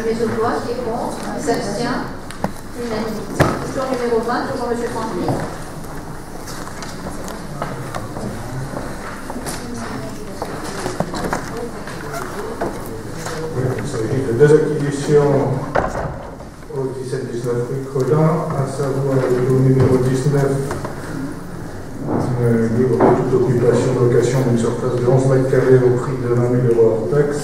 je mets au voix, qui est contre, qui s'abstient, unanimité. Question numéro 20, toujours M. Francky. Il s'agit de deux acquisitions au 17-19 rue Colin, à savoir le lot numéro 19, libre de toute occupation de location d'une surface de 11 mètres carrés au prix de 20 000 € hors taxe,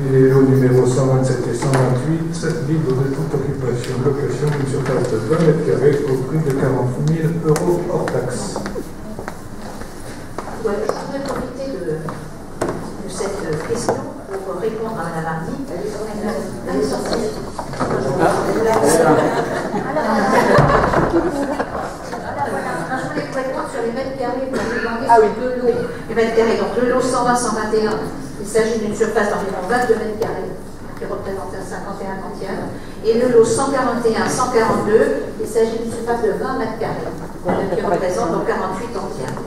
et les lots numéros 127 et 128, libre de toute occupation de location d'une surface de 20 mètres carrés au prix de 40 000 € hors taxe. Ouais, je voudrais profiter de cette question pour répondre à Mme Hardy. Elle est sortie. Je voulais répondre sur les mètres carrés pour vous demander sur deux lots. Les mètres carrés, donc le lot 120-121, il s'agit d'une surface d'environ 22 mètres carrés, qui représente un 51 quantième. Et le lot 141-142, il s'agit d'une surface de 20 mètres carrés, qui représente donc 48 quantièmes.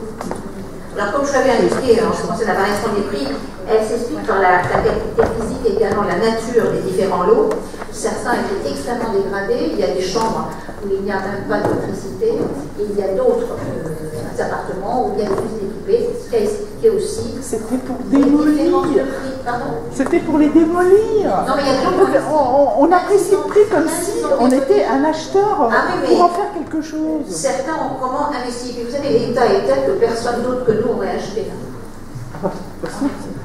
Alors, comme je l'avais indiqué en ce qui concerne la variation des prix, elle s'explique par la qualité physique et également la nature des différents lots. Certains étaient extrêmement dégradés. Il y a des chambres où il n'y a même pas d'électricité. Et il y a d'autres appartements où il y a des fusils équipés. Ce qui a expliqué aussi. C'était pour démolir. C'était pour les démolir. Non, mais il y a d'autres. On a pris ce prix comme si on était un acheteur pour en faire quelque chose. Certains ont comment investi. Vous savez, l'État est tel que personne d'autre que nous aurait acheté.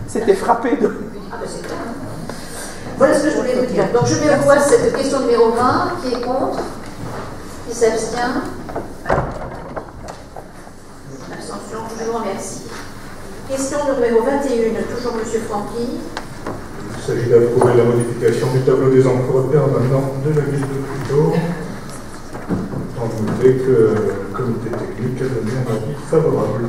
C'était frappé de... Ah ben c'est clair. Voilà ce que je voulais vous dire. Donc je mets au voie cette question numéro 20, qui est contre, qui s'abstient. Abstention, je vous remercie. Question numéro 21, toujours M. Francky. Il s'agit d'approuver la modification du tableau des emplois permanents de la ville de Puteaux. Tant noter que le comité technique a donné un avis favorable.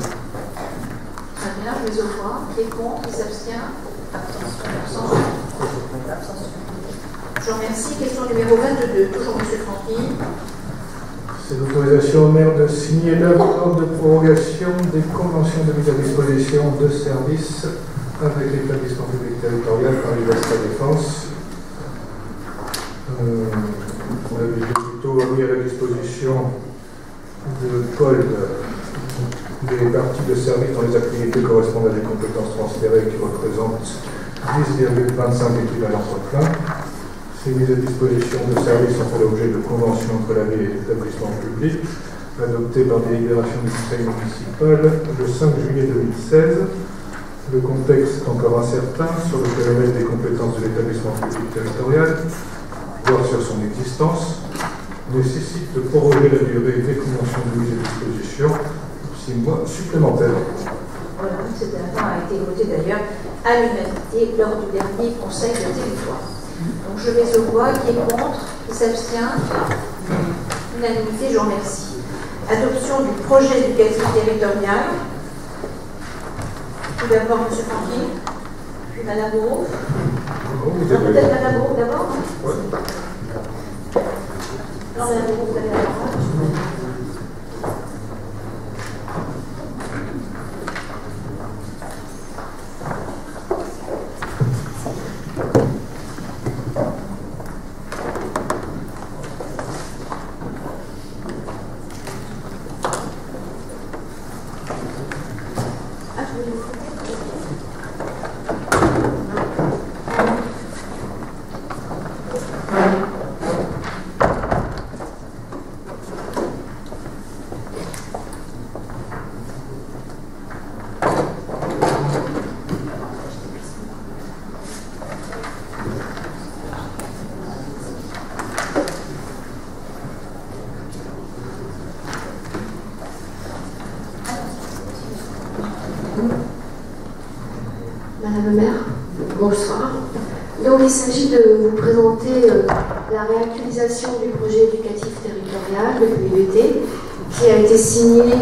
Très bien, je mets au voie. Qui est contre, qui s'abstient. Abstention. Je vous remercie. Question numéro 22, toujours M. Francky. C'est l'autorisation au maire de signer l'ordre de prorogation des conventions de mise à disposition de services avec l'établissement public territorial Paris-Ouest Défense. La ville de Puteaux a mis à la disposition de Paul des parties de service dont les activités correspondent à des compétences transférées qui représentent 10,25 équivalents temps plein. Ces mises à disposition de services ont fait l'objet de conventions entre la ville et l'établissement public, adoptées par délibération du conseil municipal le 5 juillet 2016. Le contexte est encore incertain sur le périmètre des compétences de l'établissement public territorial, voire sur son existence, nécessite de proroger la durée des conventions de mise à disposition pour 6 mois supplémentaires. Voilà, cet amendement a été voté d'ailleurs à l'unanimité lors du dernier conseil de territoire. Donc je mets au voie qui est contre, qui s'abstient. Unanimité, je vous remercie. Adoption du projet éducatif territorial. Tout d'abord M. Francky, puis Mme Bourreau. Peut-être Mme Bourreau d'abord. Oui. Alors Mme Bourreau, vous avez la parole. Madame le maire, bonsoir. Donc il s'agit de vous présenter la réactualisation du projet éducatif territorial, le PET, qui a été signé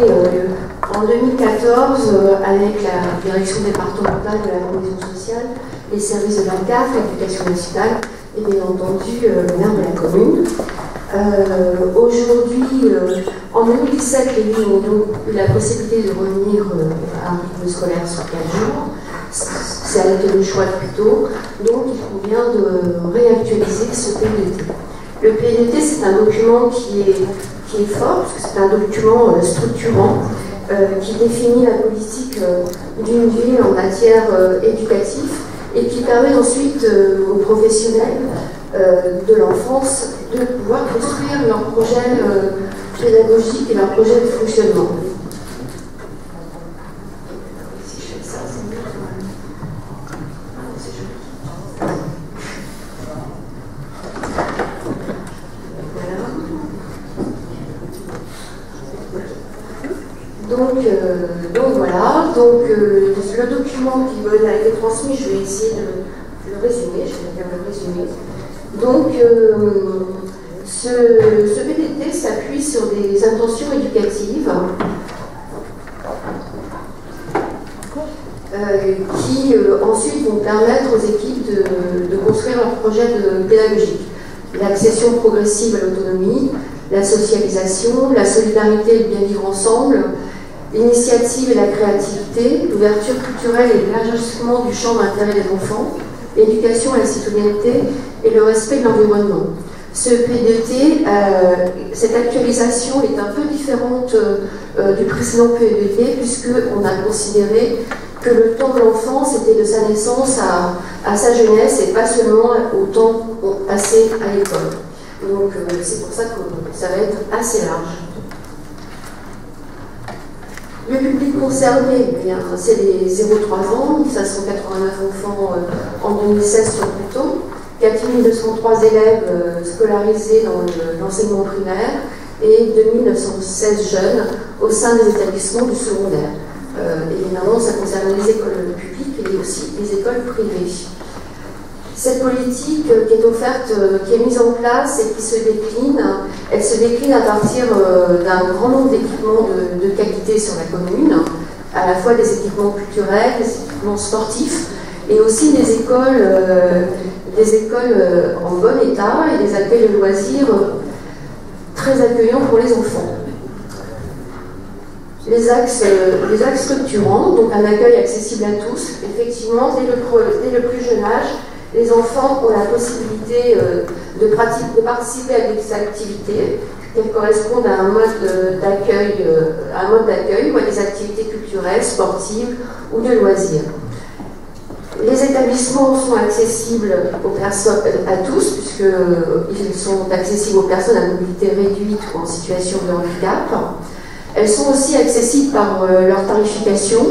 en 2014 avec la direction départementale de la cohésion sociale, les services de la CAF, l'éducation nationale et bien entendu le maire de la commune. Aujourd'hui, en 2017, les villes ont donc eu la possibilité de revenir à un rythme scolaire sur 4 jours. Ça a été le choix plus tôt, donc il convient de réactualiser ce PDT. Le PDT, c'est un document qui est fort, parce que c'est un document structurant, qui définit la politique d'une ville en matière éducative et qui permet ensuite aux professionnels de l'enfance de pouvoir construire leur projet pédagogique et leur projet de fonctionnement. Si je fais ça, c'est mieux. C'est joli. Donc voilà, le document qui a été transmis, je vais essayer de le résumer, je vais bien le résumer. Donc ce PDT s'appuie sur des intentions éducatives qui ensuite vont permettre aux équipes de construire leur projet pédagogique. L'accession progressive à l'autonomie, la socialisation, la solidarité et le bien vivre ensemble, l'initiative et la créativité, l'ouverture culturelle et l'élargissement du champ d'intérêt des enfants, l'éducation à la citoyenneté et le respect de l'environnement. Ce PDT, cette actualisation est un peu différente du précédent PDT puisqu'on a considéré que le temps de l'enfance était de sa naissance à sa jeunesse et pas seulement au temps passé à l'école. Donc c'est pour ça que ça va être assez large. Le public concerné, c'est les 0-3 ans, 589 enfants en 2016 sur Pluto, 4203 élèves scolarisés dans l'enseignement primaire et 2916 jeunes au sein des établissements du secondaire. Évidemment, ça concerne les écoles publiques et aussi les écoles privées. Cette politique qui est offerte, qui est mise en place et qui se décline, elle se décline à partir d'un grand nombre d'équipements de qualité sur la commune, à la fois des équipements culturels, des équipements sportifs, et aussi des écoles en bon état et des accueils de loisirs très accueillants pour les enfants. Les axes structurants, donc un accueil accessible à tous, effectivement, dès le plus jeune âge, les enfants ont la possibilité de participer à des activités qui correspondent à un mode d'accueil ou à des activités culturelles, sportives ou de loisirs. Les établissements sont accessibles à tous, puisqu'ils sont accessibles aux personnes à mobilité réduite ou en situation de handicap. Elles sont aussi accessibles par leur tarification,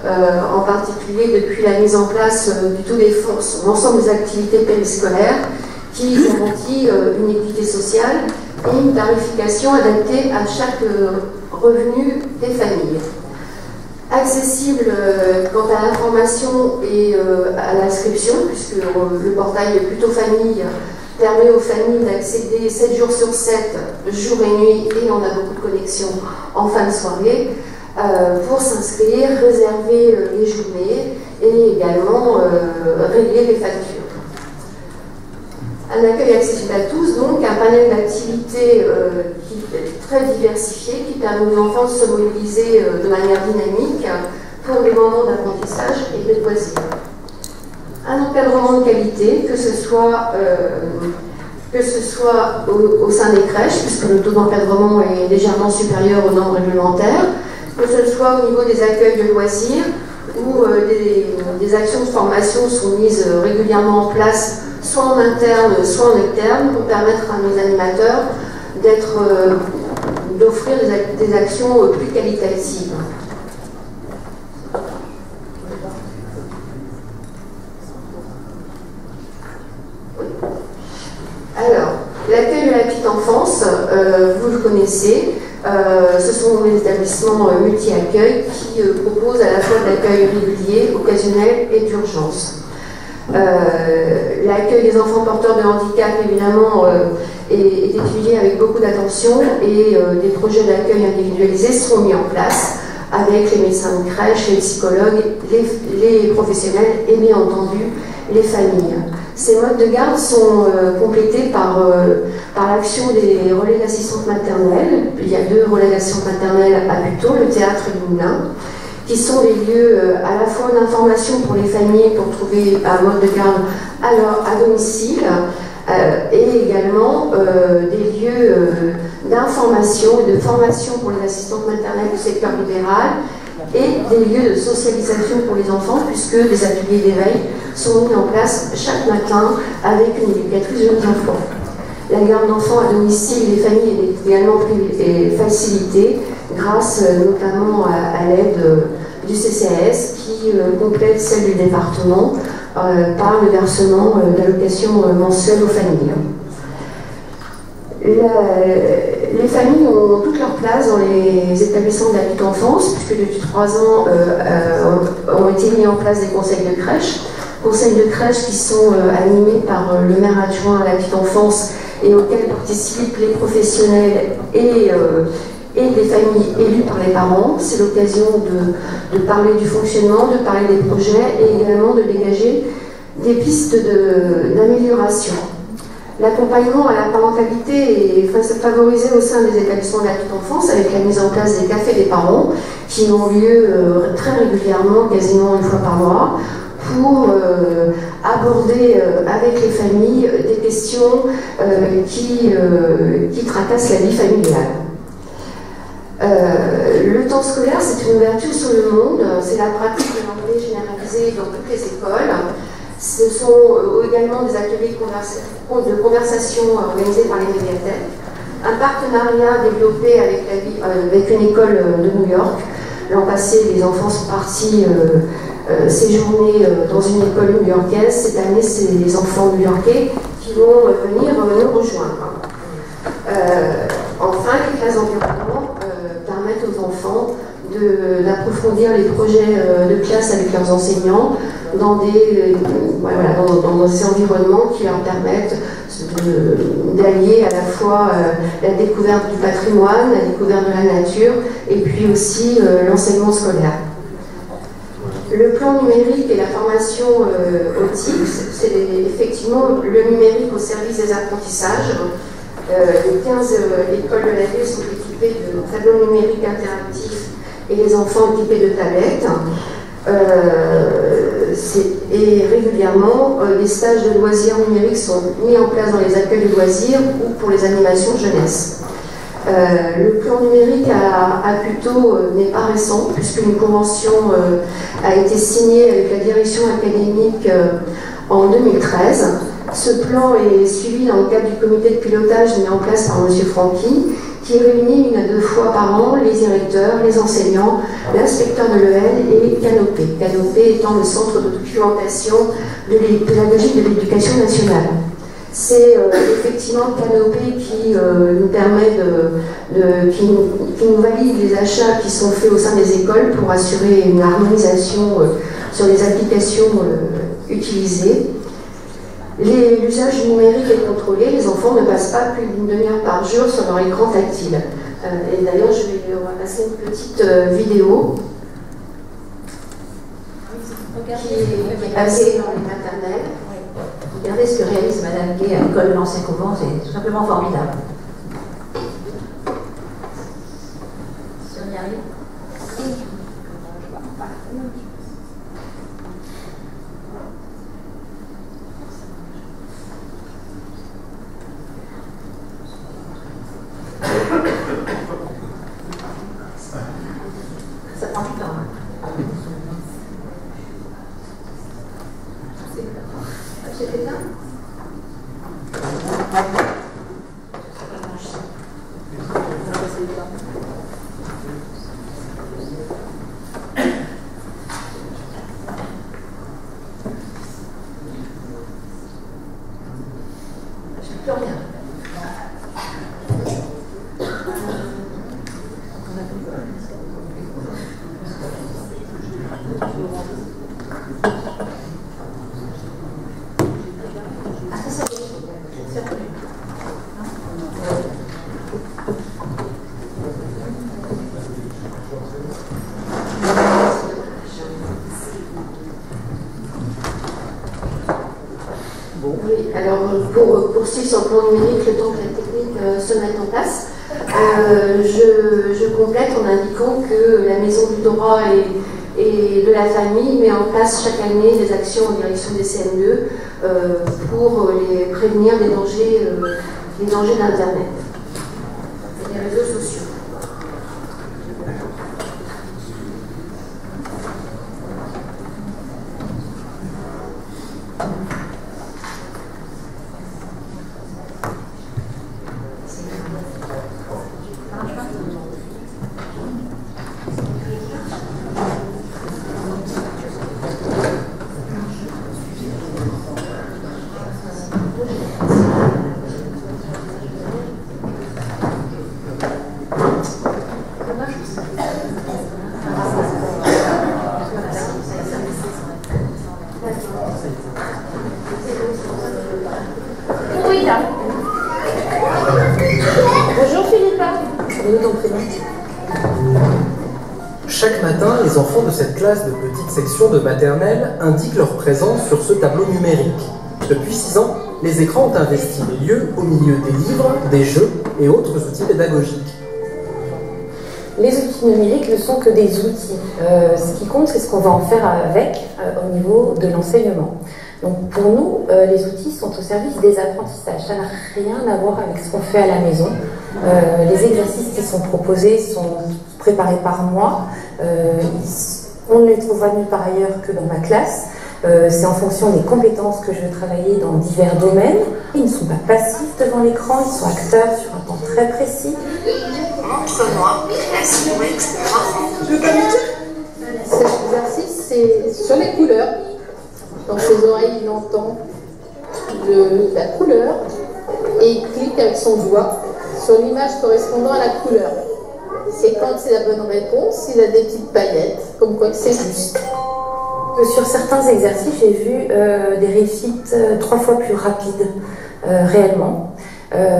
en particulier depuis la mise en place du taux d'effort sur l'ensemble des activités périscolaires qui garantit une équité sociale et une tarification adaptée à chaque revenu des familles. Accessible quant à l'information et à l'inscription, puisque le portail Pluto Famille permet aux familles d'accéder 7 jours sur 7, jour et nuit, et on a beaucoup de connexions en fin de soirée, pour s'inscrire, réserver les journées et également régler les factures. Un accueil accessible à tous, donc un panel d'activités très diversifié qui permet aux enfants de se mobiliser de manière dynamique pour des moments d'apprentissage et de loisirs. Un encadrement de qualité, que ce soit au sein des crèches, puisque le taux d'encadrement est légèrement supérieur aux normes réglementaires, que ce soit au niveau des accueils de loisirs, où des actions de formation sont mises régulièrement en place, soit en interne, soit en externe, pour permettre à nos animateurs d'offrir des actions plus qualitatives. Alors, l'accueil de la petite enfance, vous le connaissez, ce sont les établissements multi-accueil qui proposent à la fois de l'accueil régulier, occasionnel et d'urgence. L'accueil des enfants porteurs de handicap, évidemment, est étudié avec beaucoup d'attention et des projets d'accueil individualisés seront mis en place avec les médecins de crèche, les psychologues, les professionnels et bien entendu les familles. Ces modes de garde sont complétés par l'action des relais d'assistance maternelle. Il y a 2 relais d'assistance maternelle à Buteau, le théâtre et le Moulin, qui sont des lieux à la fois d'information pour les familles pour trouver un mode de garde à domicile, et également des lieux d'information et de formation pour les assistantes maternelles du secteur libéral, et des lieux de socialisation pour les enfants, puisque des ateliers d'éveil sont mis en place chaque matin avec une éducatrice jeunes enfants. La garde d'enfants à domicile des familles est également facilitée grâce notamment à l'aide du CCAS qui complète celle du département par le versement d'allocations mensuelles aux familles. Les familles ont toute leur place dans les établissements de la petite enfance, puisque depuis 3 ans ont été mis en place des conseils de crèche. Conseils de crèche qui sont animés par le maire adjoint à la petite enfance et auxquels participent les professionnels et des familles élues par les parents. C'est l'occasion de parler du fonctionnement, de parler des projets et également de dégager des pistes d'amélioration. L'accompagnement à la parentalité est favorisé au sein des établissements de la petite enfance avec la mise en place des cafés des parents qui ont lieu très régulièrement, quasiment une fois par mois, pour aborder avec les familles des questions qui tracassent la vie familiale. Le temps scolaire, c'est une ouverture sur le monde, c'est la pratique de l'anglais généralisée dans toutes les écoles. Ce sont également des ateliers de conversation organisés par les médiathèques. Un partenariat développé avec une école de New York. L'an passé, les enfants sont partis séjourner dans une école new-yorkaise. Cette année, c'est les enfants new-yorkais qui vont venir nous rejoindre. Enfin, les classes d'environnement permettent aux enfants d'approfondir les projets de classe avec leurs enseignants dans des environnements qui leur permettent d'allier à la fois la découverte du patrimoine, la découverte de la nature et puis aussi l'enseignement scolaire. Le plan numérique et la formation au TIC, c'est effectivement le numérique au service des apprentissages. Les 15 écoles de la ville sont équipées de tableaux numériques interactifs et les enfants équipés de tablettes. Et régulièrement, des stages de loisirs numériques sont mis en place dans les accueils de loisirs ou pour les animations jeunesse. Le plan numérique n'est pas récent, puisqu'une convention a été signée avec la direction académique en 2013. Ce plan est suivi dans le cadre du comité de pilotage mis en place par M. Franqui, qui réunit 1 à 2 fois par an les directeurs, les enseignants, l'inspecteur de l'EL et Canopé. Canopé étant le centre de documentation pédagogique de l'éducation nationale. C'est effectivement Canopé qui nous permet qui nous valide les achats qui sont faits au sein des écoles pour assurer une harmonisation sur les applications utilisées. L'usage numérique est contrôlé, les enfants ne passent pas plus d'1 demi-heure par jour sur leur écran tactile. Et d'ailleurs, on va passer une petite vidéo qui est passée dans les maternelles. Regardez ce que réalise Madame Gay à l'école de l'Ancien Couvent, c'est tout simplement formidable. Si on y arrive. Ça prend du temps. C'est éteint ? Je ne peux plus rien. Oui, alors pour poursuivre sur le plan numérique, le temps que la technique se mette en place, je complète en indiquant que la Maison du droit et de la famille met en place chaque année des actions en direction des CM2 pour les prévenir des dangers d'Internet et des réseaux sociaux. Bonjour Philippa. Chaque matin, les enfants de cette classe de petite section de maternelle indiquent leur présence sur ce tableau numérique. Depuis 6 ans, les écrans ont investi les lieux au milieu des livres, des jeux et autres outils pédagogiques. Les outils numériques ne sont que des outils. Ce qui compte, c'est ce qu'on va en faire avec au niveau de l'enseignement. Donc pour nous, les outils sont au service des apprentissages. Ça n'a rien à voir avec ce qu'on fait à la maison. Les exercices qui sont proposés sont préparés par moi. On ne les trouvera nulle part ailleurs que dans ma classe. C'est en fonction des compétences que je veux travailler dans divers domaines. Ils ne sont pas passifs devant l'écran, ils sont acteurs sur un temps très précis. Montre-moi la silhouette d'enfant. Tu veux pas me dire ? Cet exercice, c'est sur les couleurs. Dans ses oreilles, il entend la couleur et il clique avec son doigt sur l'image correspondant à la couleur. C'est quand c'est la bonne réponse, il a des petites paillettes, comme quoi que c'est juste. Sur certains exercices, j'ai vu des réussites 3 fois plus rapides, réellement.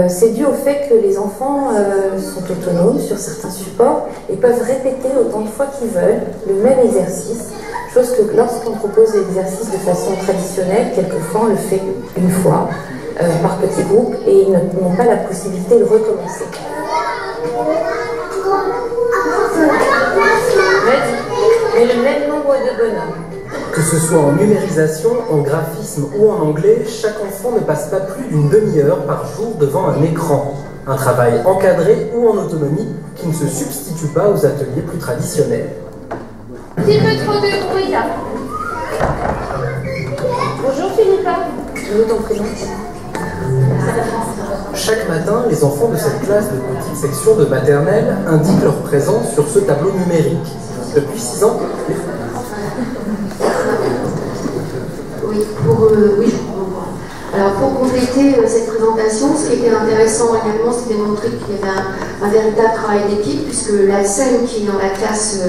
C'est dû au fait que les enfants sont autonomes sur certains supports et peuvent répéter autant de fois qu'ils veulent le même exercice, chose que lorsqu'on propose l'exercice de façon traditionnelle, quelquefois on le fait une fois par petits groupes et ils n'ont pas la possibilité de recommencer. Mais le même nombre de bonhommes. Que ce soit en numérisation, en graphisme ou en anglais, chaque enfant ne passe pas plus d'une demi-heure par jour devant un écran. Un travail encadré ou en autonomie qui ne se substitue pas aux ateliers plus traditionnels. Un petit peu trop de bruit là. Bonjour Philippa. Je veux ton prénom. Chaque matin, les enfants de cette classe de petite section de maternelle indiquent leur présence sur ce tableau numérique. Depuis 6 ans, Oui, je comprends. Alors pour compléter cette présentation, ce qui était intéressant également, c'était de montrer qu'il y avait un véritable travail d'équipe, puisque la scène qui est dans la classe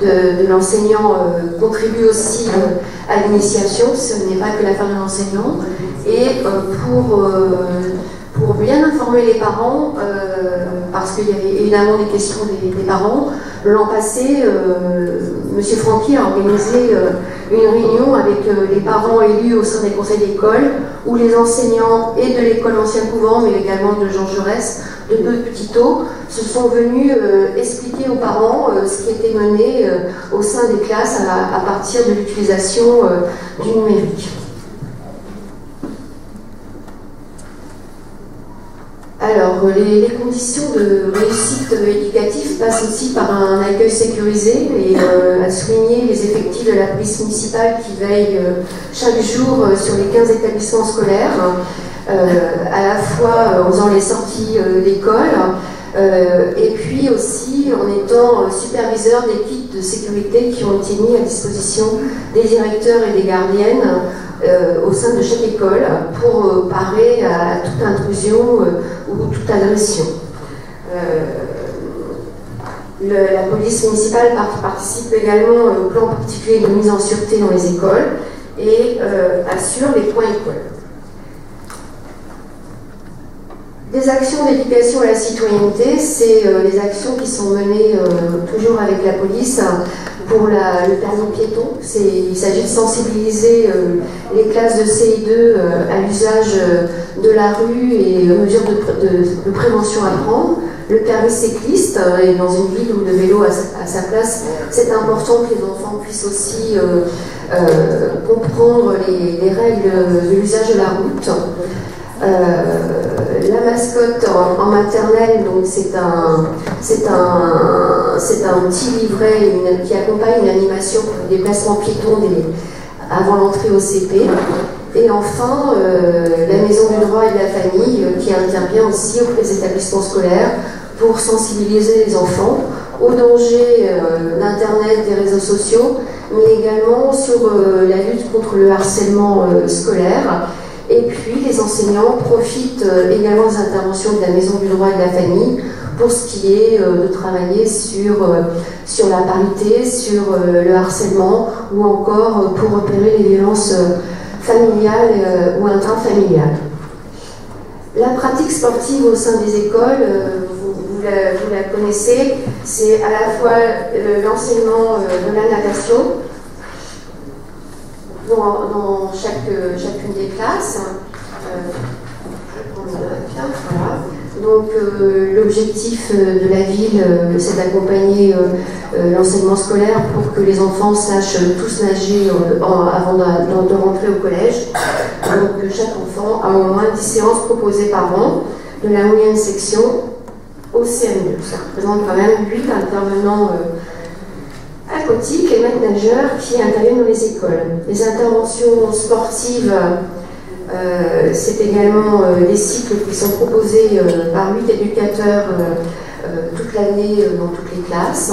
de l'enseignant contribue aussi à l'initiation, ce n'est pas que l'affaire de l'enseignant. Et pour bien informer les parents, parce qu'il y avait évidemment des questions des parents, l'an passé, M. Franqui a organisé une réunion avec les parents élus au sein des conseils d'école, où les enseignants et de l'école Ancien Couvent, mais également de Jean Jaurès, de Petitot, se sont venus expliquer aux parents ce qui était mené au sein des classes à partir de l'utilisation du numérique. Alors, les conditions de réussite éducative passent aussi par un accueil sécurisé et à souligner les effectifs de la police municipale qui veillent chaque jour sur les 15 établissements scolaires, à la fois en faisant les sorties d'école et puis aussi en étant superviseur d'équipes de sécurité qui ont été mis à disposition des directeurs et des gardiennes au sein de chaque école pour parer à toute intrusion ou toute agression. La police municipale participe également au plan particulier de mise en sûreté dans les écoles et assure les points écoles. Des actions d'éducation à la citoyenneté, c'est les actions qui sont menées toujours avec la police pour le permis piéton. Il s'agit de sensibiliser les classes de CI2 à l'usage de la rue et aux mesures de prévention à prendre. le carré cycliste, et dans une ville où le vélo a sa place, c'est important que les enfants puissent aussi comprendre les règles de l'usage de la route. La mascotte en maternelle, donc c'est un petit livret qui accompagne une animation pour le déplacement piéton avant l'entrée au CP. Et enfin, la Maison du droit et de la famille qui intervient aussi auprès des établissements scolaires pour sensibiliser les enfants aux dangers d'Internet, des réseaux sociaux, mais également sur la lutte contre le harcèlement scolaire. Et puis, les enseignants profitent également des interventions de la Maison du droit et de la famille pour ce qui est de travailler sur la parité, sur le harcèlement ou encore pour repérer les violences familiales ou intrafamiliales. La pratique sportive au sein des écoles, vous la connaissez, c'est à la fois l'enseignement de la natation dans chacune des classes. Voilà. Donc l'objectif de la ville, c'est d'accompagner l'enseignement scolaire pour que les enfants sachent tous nager avant de rentrer au collège. Donc chaque enfant a au moins 10 séances proposées par an, de la moyenne section au CM2. Ça représente quand même 8 intervenants aquatiques et maîtres nageurs qui interviennent dans les écoles. Les interventions sportives, c'est également des cycles qui sont proposés par 8 éducateurs toute l'année dans toutes les classes.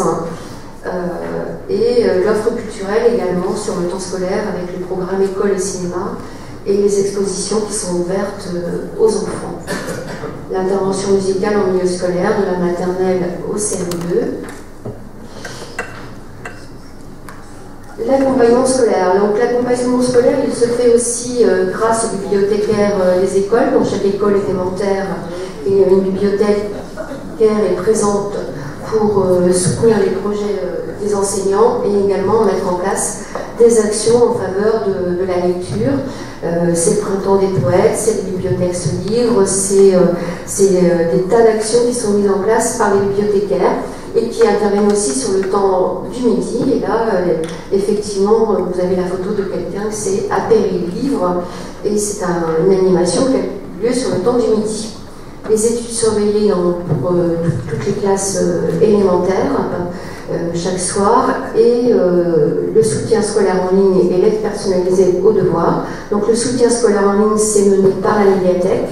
Et l'offre culturelle également sur le temps scolaire avec le programme école et cinéma et les expositions qui sont ouvertes aux enfants. L'intervention musicale en milieu scolaire de la maternelle au CM2. L'accompagnement scolaire. Donc l'accompagnement scolaire, il se fait aussi grâce aux bibliothécaires des écoles. Dans chaque école élémentaire, une bibliothécaire est présente pour soutenir les projets des enseignants et également mettre en place des actions en faveur de la lecture. C'est le printemps des poètes, c'est les bibliothèques se livrent, c'est des tas d'actions qui sont mises en place par les bibliothécaires et qui interviennent aussi sur le temps du midi. Et là, effectivement, vous avez la photo de quelqu'un, c'est Apéry Livre, et c'est une animation qui a lieu sur le temps du midi. Les études surveillées pour toutes les classes élémentaires chaque soir, et le soutien scolaire en ligne et l'aide personnalisée aux devoirs. Donc le soutien scolaire en ligne, c'est mené par la médiathèque,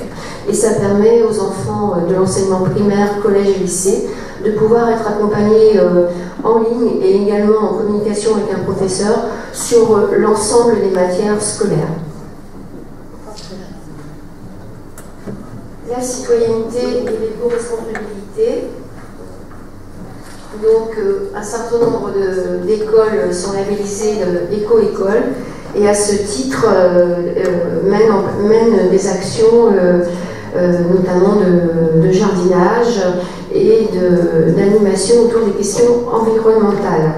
et ça permet aux enfants de l'enseignement primaire, collège et lycée de pouvoir être accompagnés en ligne et également en communication avec un professeur sur l'ensemble des matières scolaires. La citoyenneté et l'éco-responsabilité. Donc, un certain nombre d'écoles sont labellisées éco-écoles et à ce titre mènent des actions notamment de jardinage et d'animation autour des questions environnementales.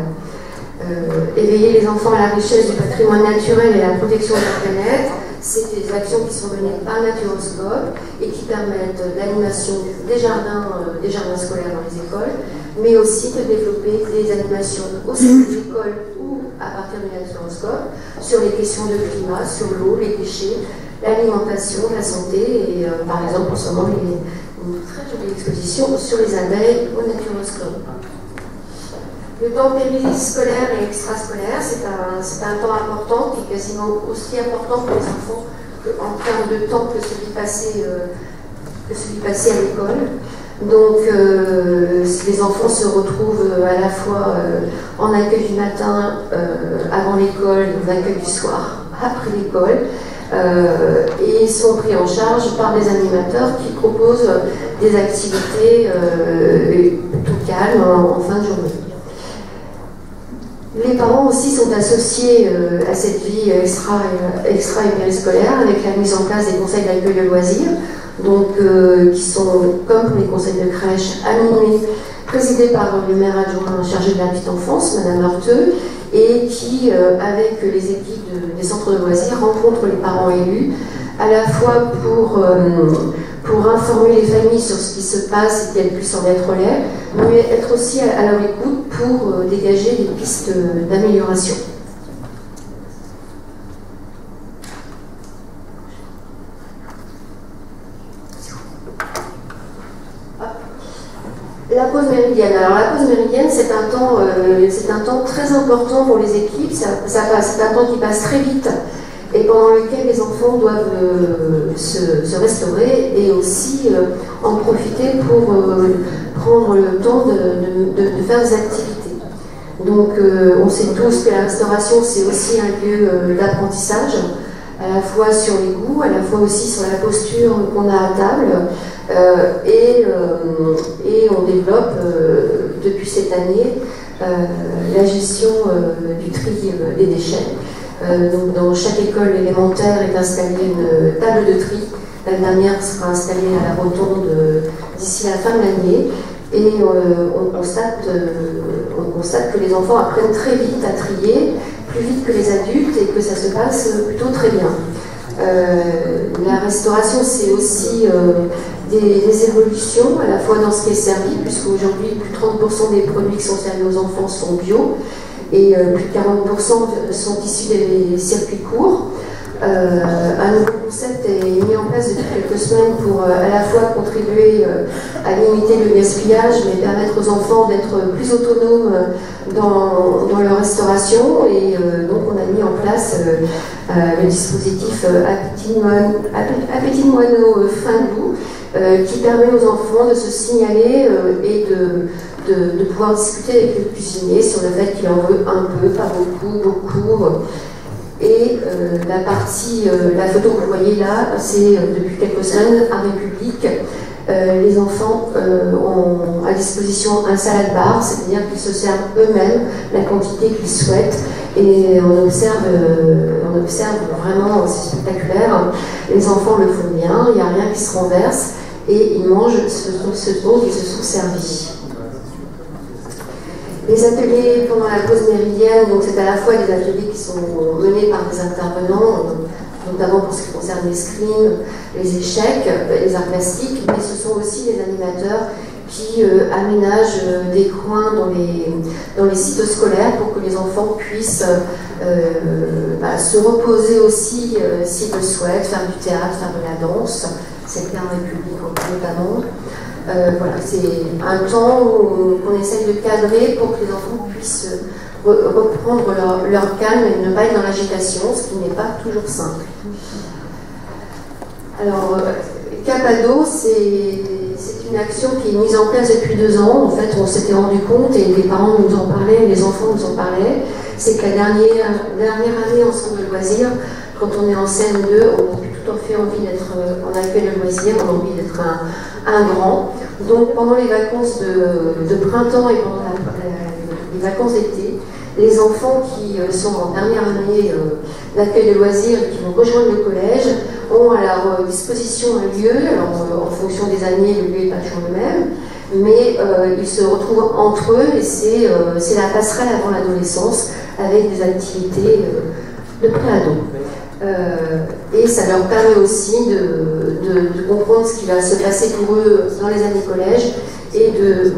Éveiller les enfants à la richesse du patrimoine naturel et à la protection de la planète, c'est des actions qui sont menées par Naturoscope et qui permettent l'animation des jardins scolaires dans les écoles, mais aussi de développer des animations au sein des écoles ou à partir de Naturoscope sur les questions de climat, sur l'eau, les déchets, l'alimentation, la santé et par exemple en ce moment il y a une très jolie exposition sur les abeilles au Naturoscope. Le temps périscolaire et extrascolaire, c'est un temps important qui est quasiment aussi important pour les enfants en termes de temps que celui passé à l'école. Donc les enfants se retrouvent à la fois en accueil du matin avant l'école et en accueil du soir après l'école. Et ils sont pris en charge par des animateurs qui proposent des activités plutôt calmes en fin de journée. Les parents aussi sont associés à cette vie extra et périscolaire avec la mise en place des conseils d'accueil de loisirs, donc qui sont, comme pour les conseils de crèche, animés, présidés par le maire adjoint chargé de la petite enfance, Madame Heurteux, et qui, avec les équipes des centres de loisirs, rencontrent les parents élus, à la fois pour pour informer les familles sur ce qui se passe et qu'elles puissent en être relais, mais être aussi à leur écoute pour dégager des pistes d'amélioration. La pause méridienne. Alors la pause méridienne, c'est un temps très important pour les équipes. C'est un temps qui passe très vite et pendant lequel les enfants doivent se restaurer et aussi en profiter pour prendre le temps de faire des activités. Donc on sait tous que la restauration, c'est aussi un lieu d'apprentissage, à la fois sur les goûts, à la fois aussi sur la posture qu'on a à table. Et on développe depuis cette année la gestion du tri des déchets. Donc dans chaque école élémentaire est installée une table de tri. La dernière sera installée à la rotonde d'ici la fin de l'année. Et on constate que les enfants apprennent très vite à trier, plus vite que les adultes, et que ça se passe plutôt très bien. La restauration, c'est aussi des évolutions, à la fois dans ce qui est servi, puisqu'aujourd'hui, plus de 30% des produits qui sont servis aux enfants sont bio, et plus de 40% sont issus des circuits courts. Un nouveau concept est mis en place depuis quelques semaines pour à la fois contribuer à limiter le gaspillage, mais permettre aux enfants d'être plus autonomes dans leur restauration. Et donc on a mis en place le dispositif Appétit de Moineau fin goût, qui permet aux enfants de se signaler et de pouvoir discuter avec le cuisinier sur le fait qu'il en veut un peu, pas beaucoup. Et la photo que vous voyez là, c'est depuis quelques semaines à République. Les enfants ont à disposition un salad bar, c'est-à-dire qu'ils se servent eux-mêmes la quantité qu'ils souhaitent. Et on observe vraiment, c'est spectaculaire. Les enfants le font bien, il n'y a rien qui se renverse, et ils mangent ce dont ils se sont servis. Les ateliers pendant la pause méridienne, donc c'est à la fois des ateliers qui sont menés par des intervenants, notamment pour ce qui concerne l'escrime, les échecs, les arts plastiques, mais ce sont aussi les animateurs qui aménagent des coins dans les sites scolaires pour que les enfants puissent se reposer aussi s'ils le souhaitent, faire du théâtre, faire de la danse, c'est le cas en République notamment. Voilà, c'est un temps qu'on essaye de cadrer pour que les enfants puissent reprendre leur calme et ne pas être dans l'agitation, ce qui n'est pas toujours simple. Alors, Capado, c'est une action qui est mise en place depuis 2 ans. En fait, on s'était rendu compte, et les parents nous en parlaient, les enfants nous en parlaient, c'est que la dernière année en centre de loisirs, quand on est en CM2, on n'a plus tout à fait envie d'être en accueil de loisirs, on a envie d'être un grand. Donc pendant les vacances de printemps et pendant les vacances d'été, les enfants qui sont en dernière année d'accueil de loisirs et qui vont rejoindre le collège ont à leur disposition un lieu. Alors, en fonction des années, le lieu n'est pas toujours le même, mais ils se retrouvent entre eux et c'est la passerelle avant l'adolescence avec des activités de pré-ado. Et ça leur permet aussi de comprendre ce qui va se passer pour eux dans les années collège et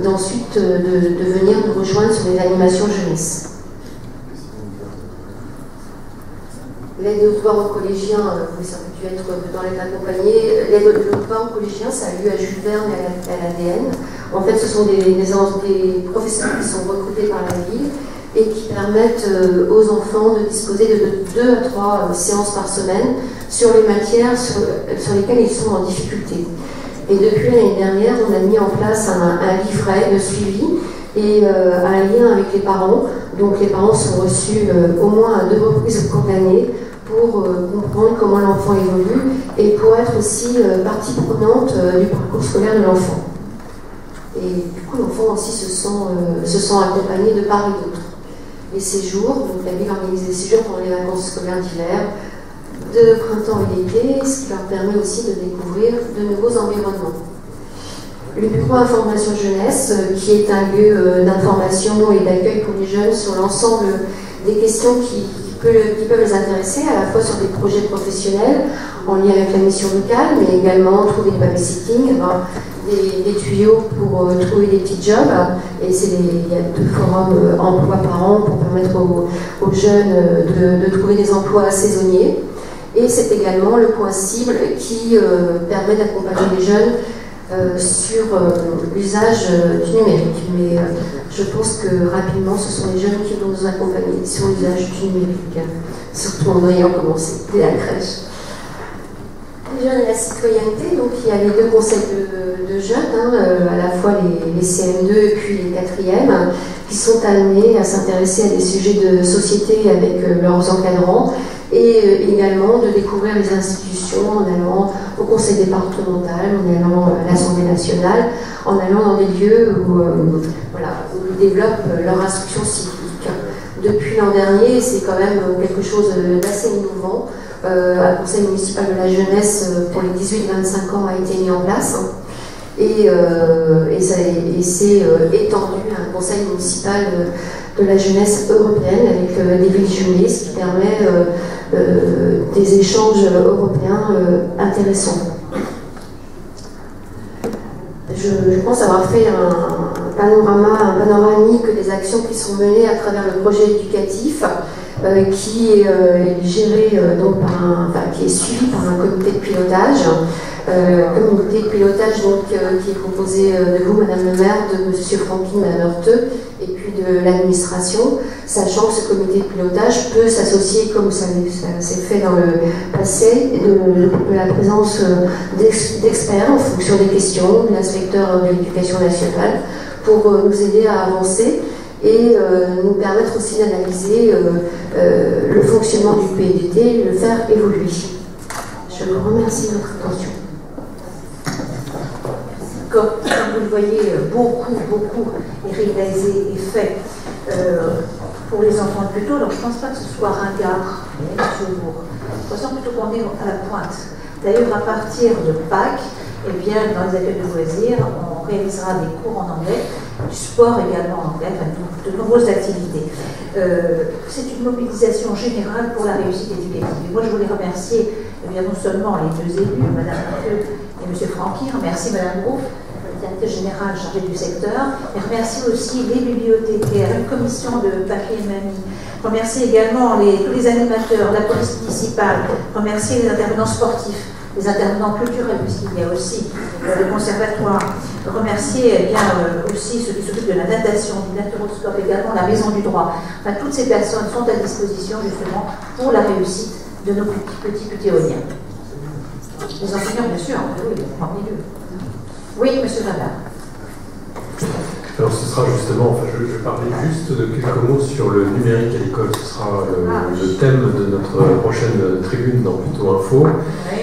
d'ensuite de venir nous rejoindre sur les animations jeunesse. L'aide aux devoirs aux collégiens, ça a dû être dans l'aide accompagnée. L'aide aux devoirs aux collégiens, ça a lieu à Jules Verne et à l'ADN. En fait, ce sont des professionnels qui sont recrutés par la ville et qui permettent aux enfants de disposer de 2 à 3 séances par semaine sur les matières sur lesquelles ils sont en difficulté. Et depuis l'année dernière, on a mis en place un livret de suivi et un lien avec les parents. Donc les parents sont reçus au moins à 2 reprises au cours de l'année pour comprendre comment l'enfant évolue et pour être aussi partie prenante du parcours scolaire de l'enfant. Et du coup, l'enfant aussi se sent accompagné de part et d'autre. Les séjours, donc la ville organise des séjours pendant les vacances scolaires d'hiver, de printemps et d'été, ce qui leur permet aussi de découvrir de nouveaux environnements. Le bureau Information Jeunesse, qui est un lieu d'information et d'accueil pour les jeunes sur l'ensemble des questions qui peuvent les intéresser à la fois sur des projets professionnels en lien avec la mission locale, mais également trouver des babysitting, avoir des tuyaux pour trouver des petits jobs. Et il y a 2 forums emploi par an pour permettre aux jeunes de trouver des emplois saisonniers. Et c'est également le point cible qui permet d'accompagner les jeunes sur l'usage du numérique. Mais je pense que rapidement, ce sont les jeunes qui vont nous accompagner sur l'usage du numérique, surtout en ayant commencé dès la crèche. Les jeunes et la citoyenneté, donc il y a les 2 conseils de jeunes, à la fois les CM2 et puis les 4e, qui sont amenés à s'intéresser à des sujets de société avec leurs encadrants, et également de découvrir les institutions en allant au conseil départemental, en allant à l'Assemblée nationale, en allant dans des lieux où ils développent leur instruction civique. Depuis l'an dernier, c'est quand même quelque chose d'assez innovant. Un conseil municipal de la jeunesse pour les 18-25 ans a été mis en place. Et c'est étendu à un conseil municipal de la jeunesse européenne avec des villes jumelées, ce qui permet des échanges européens intéressants. Je pense avoir fait un panoramique des actions qui sont menées à travers le projet éducatif qui est géré qui est suivi par un comité de pilotage. Comité de pilotage qui est composé de vous, Madame le maire, de Monsieur Franquin, Madame Heurteux, et puis de l'administration, sachant que ce comité de pilotage peut s'associer, comme ça s'est fait dans le passé, de la présence d'experts en fonction des questions, de l'inspecteur de l'éducation nationale, pour nous aider à avancer et nous permettre aussi d'analyser le fonctionnement du PEDT et le faire évoluer. Je vous remercie de votre attention. Comme vous le voyez, beaucoup est réalisé et fait pour les enfants de plus tôt. Alors je ne pense pas que ce soit ringard, toujours. Je pense plutôt qu'on est à la pointe. D'ailleurs, à partir de Pâques, dans les accueils de loisirs, on réalisera des cours en anglais, du sport également en anglais, de nombreuses activités. C'est une mobilisation générale pour la réussite éducative. Et moi, je voulais remercier non seulement les 2 élus, Mme Mathieu et M. Franquin, remercier Mme Groupe, directeur général chargé du secteur, et remercier aussi les bibliothécaires, une commission de papier et mamie, remercier également tous les animateurs, la police municipale, remercier les intervenants sportifs, les intervenants culturels, puisqu'il y a aussi le conservatoire, remercier aussi ceux qui s'occupent de la natation, du naturoscope, également la maison du droit. Enfin, toutes ces personnes sont à disposition justement pour la réussite de nos petits éoliens. Les enseignants, bien sûr, oui, parmi eux. Oui, monsieur Vavard. Alors ce sera justement, je parlais juste de quelques mots sur le numérique à l'école. Ce sera le thème de notre prochaine tribune dans Plutôt Info. Oui.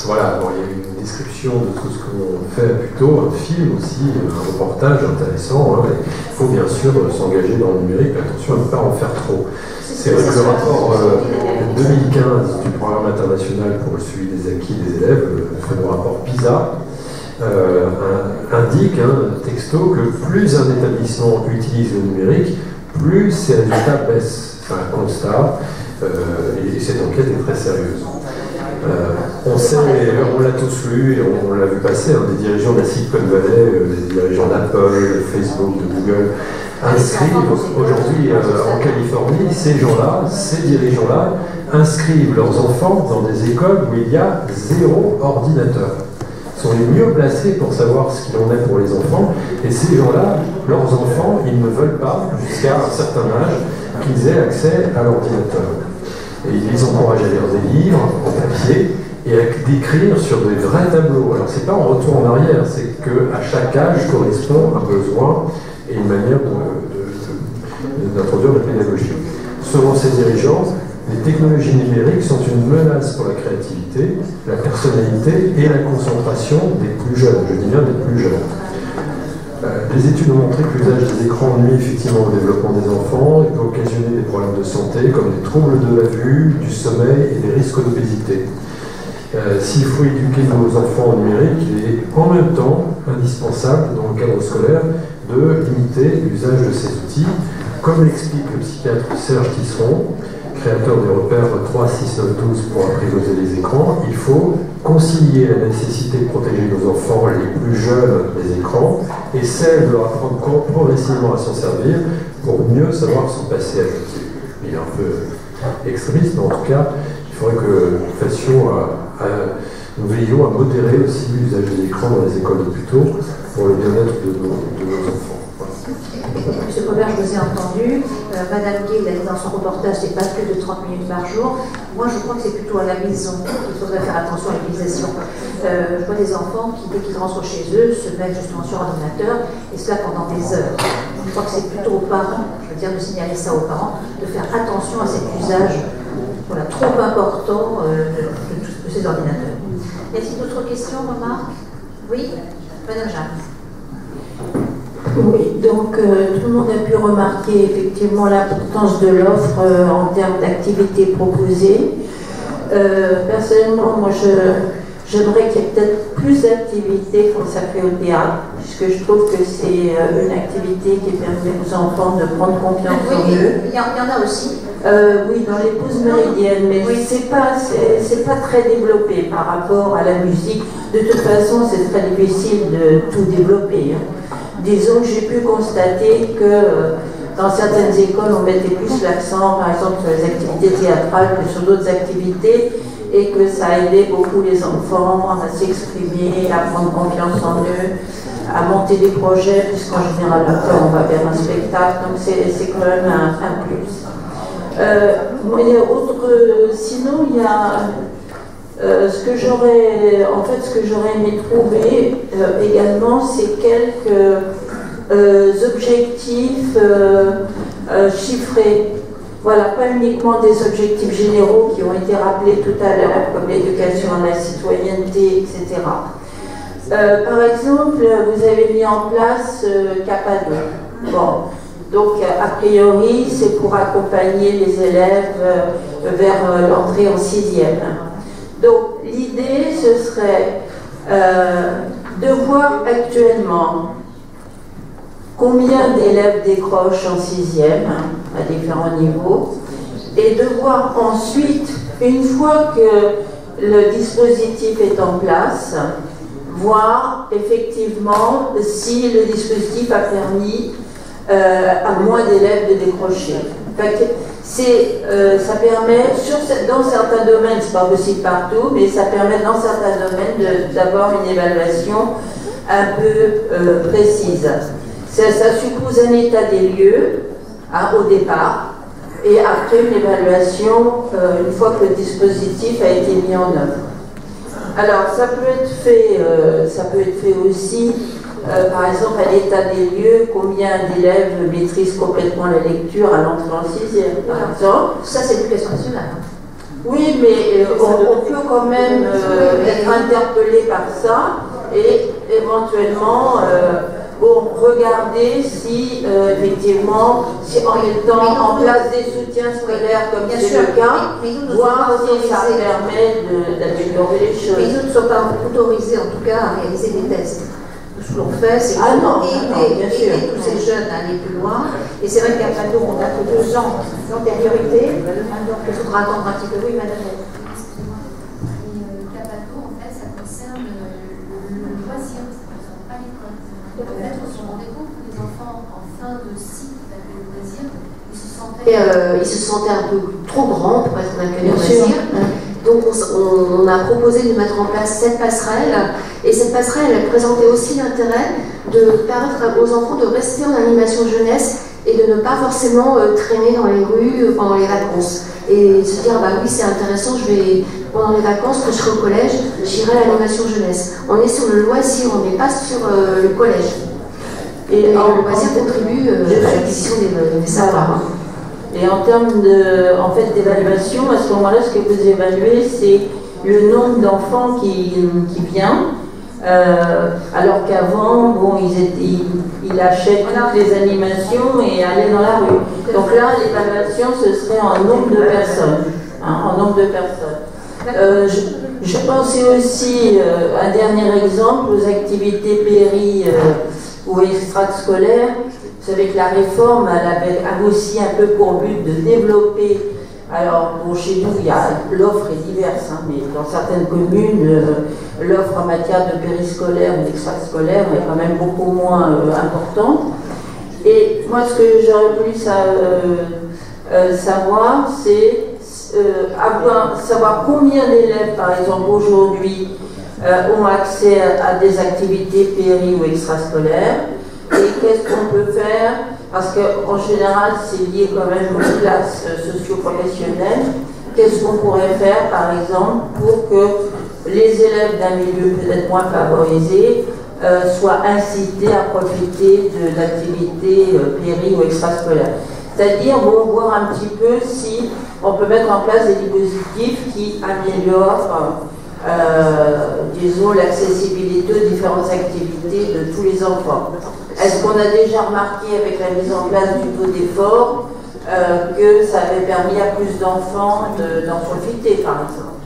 Voilà, il y a une description de tout ce qu'on fait à Plutôt, un film aussi, un reportage intéressant. Il faut bien sûr s'engager dans le numérique, mais attention à ne pas en faire trop. C'est vrai que le rapport 2015 du programme international pour le suivi des acquis des élèves, le rapport PISA, indique texto que plus un établissement utilise le numérique, plus ses résultats baissent. C'est un constat, et cette enquête est très sérieuse. On sait, on l'a tous lu et on l'a vu passer, des dirigeants de la Silicon Valley, des dirigeants d'Apple, Facebook, de Google, inscrivent aujourd'hui en Californie, ces gens-là, ces dirigeants-là, inscrivent leurs enfants dans des écoles où il y a 0 ordinateur. Ils sont les mieux placés pour savoir ce qu'il en est pour les enfants, et ces gens-là, leurs enfants, ils ne veulent pas, jusqu'à un certain âge, qu'ils aient accès à l'ordinateur. Et ils les encouragent à lire des livres en papier et à d'écrire sur des vrais tableaux. Alors c'est pas en retour en arrière, c'est qu'à chaque âge correspond un besoin et une manière d'introduire la pédagogie. Selon ces dirigeants, les technologies numériques sont une menace pour la créativité, la personnalité et la concentration des plus jeunes. Je dis bien des plus jeunes. Les études ont montré que l'usage des écrans nuit effectivement au développement des enfants et peut occasionner des problèmes de santé comme des troubles de la vue, du sommeil et des risques d'obésité. S'il faut éduquer nos enfants au numérique, il est en même temps indispensable dans le cadre scolaire de limiter l'usage de ces outils comme l'explique le psychiatre Serge Tisseron, créateur des repères 3, 6, 9, 12 pour apprivoiser les écrans, il faut concilier la nécessité de protéger nos enfants les plus jeunes des écrans et celle de leur apprendre progressivement à s'en servir pour mieux savoir s'en passer à côté. Il est un peu extrémiste, mais en tout cas, il faudrait que nous veillions à modérer aussi l'usage des écrans dans les écoles de plus tôt pour le bien-être de nos enfants. Monsieur Cobert, je vous ai entendu. Madame Gay, elle a dit dans son reportage, c'est pas plus de 30 minutes par jour. Moi, je crois que c'est plutôt à la maison qu'il faudrait faire attention à l'utilisation. Je vois des enfants qui, dès qu'ils rentrent chez eux, se mettent justement sur l'ordinateur, et cela pendant des heures. Je crois que c'est plutôt aux parents, je veux dire, de signaler ça aux parents, de faire attention à cet usage trop important de ces ordinateurs. Y a-t-il d'autres questions, remarques? Oui, Madame Jeanne. Oui, donc tout le monde a pu remarquer effectivement l'importance de l'offre en termes d'activités proposées. Personnellement, moi j'aimerais qu'il y ait peut-être plus d'activités consacrées au théâtre, puisque je trouve que c'est une activité qui permet aux enfants de prendre confiance en eux. Il y en a aussi. Oui, dans les pauses méridiennes, mais oui, c'est pas très développé par rapport à la musique. De toute façon, c'est très difficile de tout développer. Disons que j'ai pu constater que dans certaines écoles, on mettait plus l'accent, par exemple, sur les activités théâtrales que sur d'autres activités, et que ça aidait beaucoup les enfants à s'exprimer, à prendre confiance en eux, à monter des projets, puisqu'en général, après, on va vers un spectacle, donc c'est quand même un plus. Sinon, il y a ce que j'aurais aimé trouver également, c'est quelques objectifs chiffrés. Voilà, pas uniquement des objectifs généraux qui ont été rappelés tout à l'heure, comme l'éducation à la citoyenneté, etc. Par exemple, vous avez mis en place CAPA2. Bon. Donc, a priori, c'est pour accompagner les élèves vers l'entrée en 6e. Donc, l'idée, ce serait de voir actuellement combien d'élèves décrochent en 6e, à différents niveaux, et de voir ensuite, une fois que le dispositif est en place, voir effectivement si le dispositif a permis à moins d'élèves de décrocher. Ça permet, dans certains domaines, c'est pas possible partout, mais ça permet dans certains domaines d'avoir une évaluation un peu précise. Ça suppose un état des lieux au départ, et après une évaluation une fois que le dispositif a été mis en œuvre. Alors ça peut être fait aussi. Par exemple, à l'état des lieux, combien d'élèves maîtrisent complètement la lecture à l'entrée en 6e, par exemple. Ça, c'est l'éducation nationale. Oui, mais on peut quand même être interpellé par ça et éventuellement regarder si effectivement, si en mettant en place des soutiens scolaires comme c'est le cas, voir si ça permet d'améliorer les choses. Mais nous ne sommes pas autorisés en tout cas à réaliser des tests. Ce que l'on fait, c'est aider tous ces jeunes à aller plus loin. Et c'est vrai qu'à Padour, on a que 2 ans d'antériorité. Donc il faudra attendre un petit peu. Oui, madame. Capato, en fait, ça concerne le loisir, ça ne concerne pas l'école. Donc en fait, on se rendait compte que les enfants, en fin de cycle d'accueil au loisir, ils se sentaient un peu trop grands pour être en accueil au loisir. Donc on a proposé de mettre en place cette passerelle, et cette passerelle elle présentait aussi l'intérêt de permettre aux enfants de rester en animation jeunesse et de ne pas forcément traîner dans les rues pendant les vacances. Et se dire, bah oui c'est intéressant, pendant les vacances, quand je serai au collège, j'irai à l'animation jeunesse. On est sur le loisir, on n'est pas sur le collège. Et le loisir contribue à l'acquisition des savoirs. Et en termes d'évaluation, à ce moment-là, ce que vous évaluez, c'est le nombre d'enfants qui vient, alors qu'avant, bon, ils achètent toutes les animations et allaient dans la rue. Donc là, l'évaluation, ce serait en nombre de personnes. Je pensais aussi, un dernier exemple, aux activités péri ou extrascolaires. Vous savez que la réforme, elle avait aussi un peu pour but de développer. Alors, bon, chez nous, l'offre est diverse, hein, mais dans certaines communes, l'offre en matière de périscolaire ou d'extrascolaire est quand même beaucoup moins importante. Et moi, ce que j'aurais voulu savoir, c'est savoir combien d'élèves, par exemple, aujourd'hui, ont accès à des activités péri ou extrascolaires, et qu'est-ce qu'on peut faire, parce qu'en général, c'est lié quand même aux classes socio-professionnelles. Qu'est-ce qu'on pourrait faire, par exemple, pour que les élèves d'un milieu peut-être moins favorisé soient incités à profiter de l'activité péri ou extrascolaire. C'est-à-dire, bon, voir un petit peu si on peut mettre en place des dispositifs qui améliorent, disons, l'accessibilité aux différentes activités de tous les enfants. Est-ce qu'on a déjà remarqué avec la mise en place du taux d'effort que ça avait permis à plus d'enfants d'en profiter, par exemple?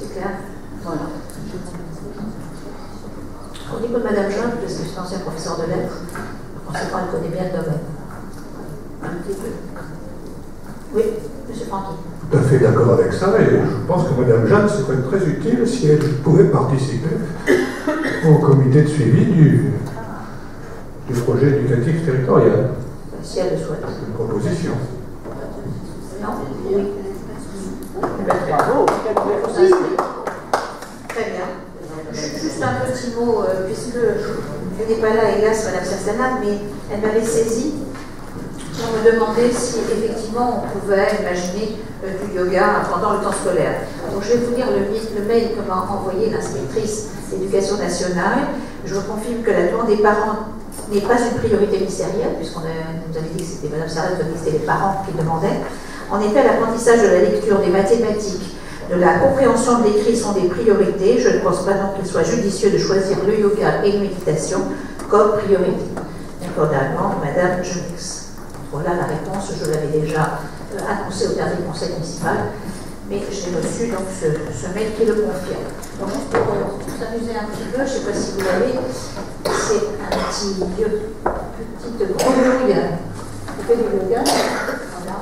C'est clair. Voilà. Au niveau de Madame Jean, parce que je suis ancien professeur de lettres, on sait qu'elle connaît bien le domaine. Un petit peu. Oui, M. Francky. Tout à fait d'accord avec ça, et je pense que Mme Jeanne serait très utile si elle pouvait participer au comité de suivi du projet éducatif territorial. Si elle le souhaite. C'est une proposition. Non? Oui. Bravo. Très bien. Juste un petit mot, puisque je n'étais pas là, hélas, Mme Sassanat, mais elle m'avait saisi pour me demander si effectivement on pouvait imaginer du yoga pendant le temps scolaire. Donc je vais vous lire le mail que m'a envoyé l'inspectrice d'éducation nationale. Je vous confirme que la demande des parents n'est pas une priorité ministérielle, puisqu'on nous avait dit que c'était Mme Sarah qui avait dit que c'était les parents qui demandaient. En effet, l'apprentissage de la lecture, des mathématiques, de la compréhension de l'écrit sont des priorités. Je ne pense pas donc qu'il soit judicieux de choisir le yoga et la méditation comme priorité. Accordamment, Madame Genix. Voilà la réponse, je l'avais déjà annoncé au dernier conseil municipal, mais j'ai reçu donc ce mail qui le confirme. Donc juste pour s'amuser un petit peu, je ne sais pas si vous l'avez, c'est un petite grenouille qui fait du yoga. Voilà.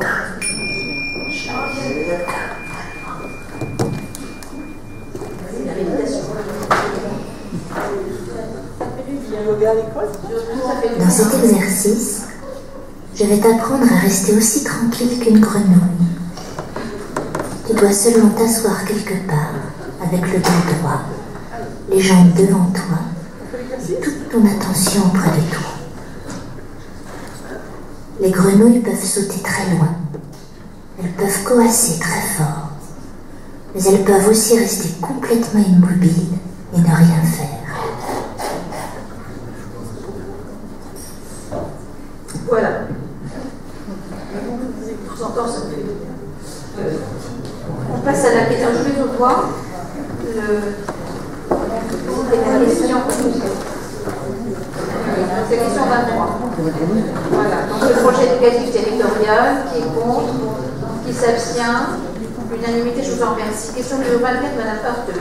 La méditation. Dans cet exercice, je vais t'apprendre à rester aussi tranquille qu'une grenouille. Tu dois seulement t'asseoir quelque part, avec le dos droit, les jambes devant toi, toute ton attention auprès de toi. Les grenouilles peuvent sauter très loin, elles peuvent coasser très fort, mais elles peuvent aussi rester complètement immobiles et ne rien faire. Voilà. Je vous entends, ça me fait. On passe à la question. Je vais vous voir la question. C'est la question 23. Voilà. Donc le projet éducatif territorial qui est contre, qui s'abstient, l'unanimité, je vous en remercie. Question numéro 24, Mme Heurteux.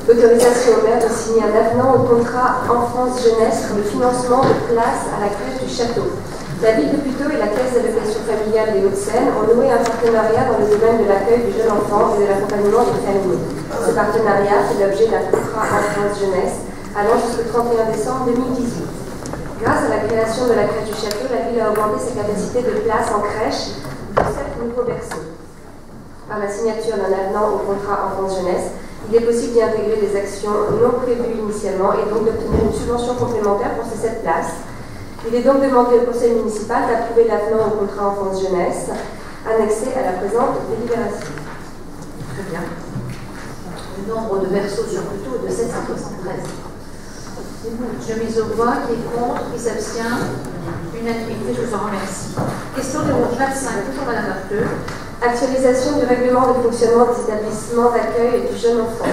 Autorisation au maire de signer un avenant au contrat enfance-jeunesse pour le financement de places à la crèche du château. La ville de Puteaux et la Caisse d'allocation familiale des Hauts-de-Seine ont noué un partenariat dans le domaine de l'accueil du jeune enfant et de l'accompagnement des familles. Ce partenariat fait l'objet d'un contrat enfance-jeunesse allant jusqu'au 31 décembre 2018. Grâce à la création de la crèche du château, la ville a augmenté sa capacité de place en crèche de 7 nouveaux berceaux. Par la signature d'un avenant au contrat enfance-jeunesse, il est possible d'y intégrer des actions non prévues initialement et donc d'obtenir une subvention complémentaire pour ces 7 places. Il est donc demandé au conseil municipal d'approuver l'avenant au contrat enfance-jeunesse annexé à la présente délibération. Très bien. Le nombre de berceaux sur Puteaux est de 773. Je mise au voix, qui est contre, qui s'abstient. Unanimité, je vous en remercie. Question numéro 25, toujours Mme Heurteux. Actualisation du règlement de fonctionnement des établissements d'accueil du jeune enfant.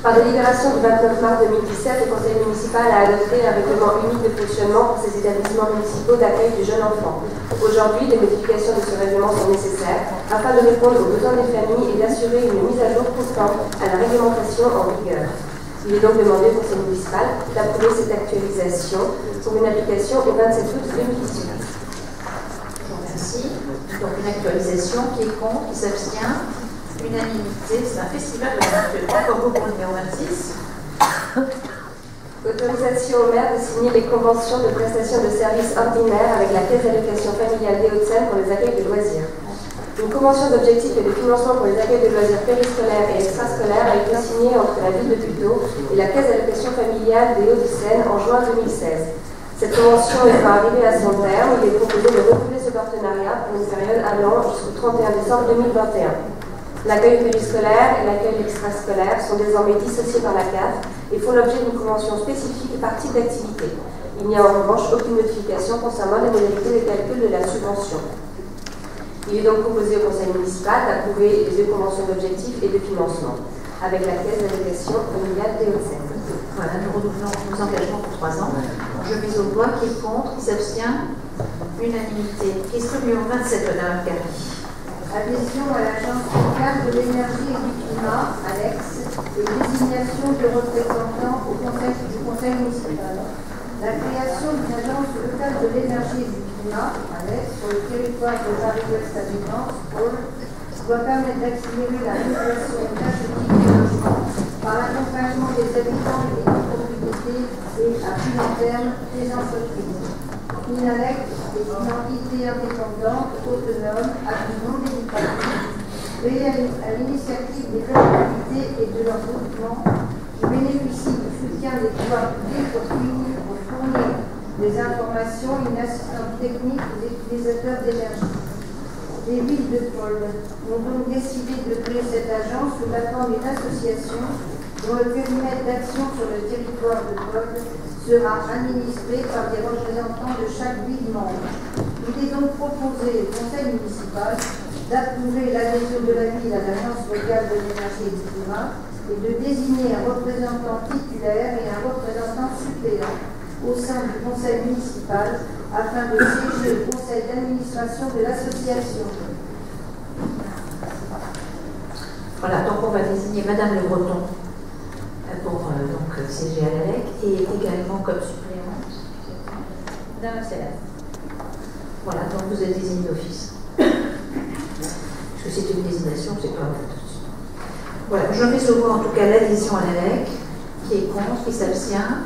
Par délibération du 29 mars 2017, le conseil municipal a adopté un règlement unique de fonctionnement pour ces établissements municipaux d'accueil du jeune enfant. Aujourd'hui, des modifications de ce règlement sont nécessaires afin de répondre aux besoins des familles et d'assurer une mise à jour constante à la réglementation en vigueur. Il est donc demandé au conseil municipal d'approuver cette actualisation pour une application au 27 août 2018. Merci. Donc une actualisation qui est contre, qui s'abstient. Unanimité, c'est un festival de la nature. Encore pour le numéro 26. Autorisation au maire de signer les conventions de prestation de services ordinaires avec la Caisse d'allocation familiale des Hauts-de-Seine pour les accueils de loisirs. Une convention d'objectifs et de financement pour les accueils de loisirs périscolaires et extrascolaires a été signée entre la ville de Puteaux et la Caisse d'allocation familiale des Hauts-de-Seine en juin 2016. Cette convention étant arrivée à son terme, il est proposé de renouveler ce partenariat pour une période allant jusqu'au 31 décembre 2021. L'accueil périscolaire et l'accueil extrascolaire sont désormais dissociés par la CAF et font l'objet d'une convention spécifique par type d'activité. Il n'y a en revanche aucune notification concernant les modalités de calcul de la subvention. Il est donc proposé au conseil municipal d'approuver les deux conventions d'objectifs et de financement avec la Caisse d'allocation familiale des Hauts-de-Seine. Voilà, nous renouvelons nos engagements pour 3 ans. Je mets au voix qui est contre, qui s'abstient. Unanimité. Question numéro 27, Madame Carrie. Adhésion à l'Agence locale de l'énergie et du climat, ALEX, et désignation de représentants au conseil municipal. La création d'une agence locale de l'énergie et du climat, ALEX, sur le territoire de Paris-Ouest Habitants, doit permettre d'accélérer la rénovation énergétique des logements par l'accompagnement des habitants et des copropriétés et, à plus long terme, des entreprises. INALEC est une entité indépendante, autonome, à but non lucratif, créée à l'initiative des collectivités et de leurs groupements qui bénéficient du soutien des pouvoirs publics pour fournir des informations et une assistance technique aux utilisateurs d'énergie. Les villes de Pôle ont donc décidé de créer cette agence sous la forme d'une association dont le périmètre d'action sur le territoire de Pôle sera administré par des représentants de chaque ville membre. Il est donc proposé au conseil municipal d'approuver l'adhésion de la ville à l'Agence locale de l'énergie et du climat et de désigner un représentant titulaire et un représentant suppléant au sein du conseil municipal afin de siéger au conseil d'administration de l'association. Voilà, donc on va désigner Madame Le Breton pour siéger à l'ALEC et également comme suppléante Madame Céleste. Voilà, donc vous êtes désigné d'office. Parce que c'est une désignation, c'est pas tout de suite. Voilà, je mets au voie en tout cas l'adhésion à l'ALEC, qui est contre, qui s'abstient.